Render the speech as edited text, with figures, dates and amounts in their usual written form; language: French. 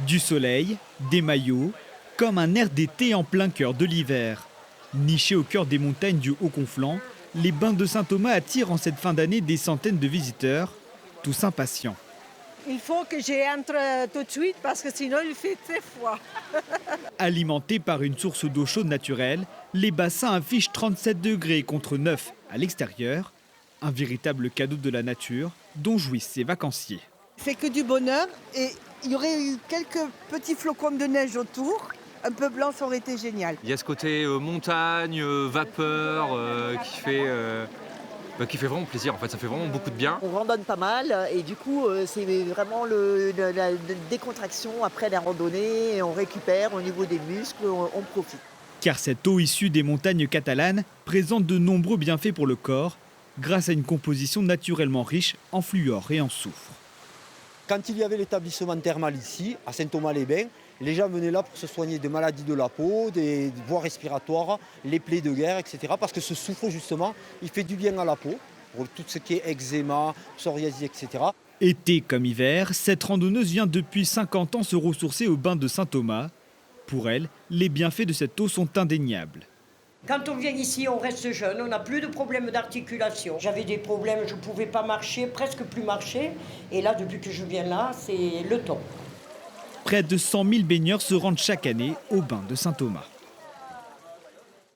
Du soleil, des maillots, comme un air d'été en plein cœur de l'hiver. Nichés au cœur des montagnes du Haut-Conflans, les bains de Saint-Thomas attirent en cette fin d'année des centaines de visiteurs, tous impatients. Il faut que j'entre tout de suite parce que sinon il fait très froid. Alimentés par une source d'eau chaude naturelle, les bassins affichent 37 degrés contre 9 à l'extérieur. Un véritable cadeau de la nature dont jouissent ces vacanciers. C'est que du bonheur et il y aurait eu quelques petits flocons de neige autour. Un peu blanc, ça aurait été génial. Il y a ce côté montagne, vapeur qui fait vraiment plaisir. En fait, ça fait vraiment beaucoup de bien. On randonne pas mal et du coup c'est vraiment la décontraction après la randonnée. Et on récupère au niveau des muscles, on profite. Car cette eau issue des montagnes catalanes présente de nombreux bienfaits pour le corps grâce à une composition naturellement riche en fluor et en soufre. Quand il y avait l'établissement thermal ici, à Saint-Thomas-les-Bains, les gens venaient là pour se soigner de maladies de la peau, des voies respiratoires, les plaies de guerre, etc. Parce que ce soufre, justement, il fait du bien à la peau, pour tout ce qui est eczéma, psoriasis, etc. Été comme hiver, cette randonneuse vient depuis 50 ans se ressourcer au bain de Saint-Thomas. Pour elle, les bienfaits de cette eau sont indéniables. Quand on vient ici, on reste jeune, on n'a plus de problèmes d'articulation. J'avais des problèmes, je ne pouvais pas marcher, presque plus marcher. Et là, depuis que je viens là, c'est le top. Près de 100 000 baigneurs se rendent chaque année au bain de Saint-Thomas.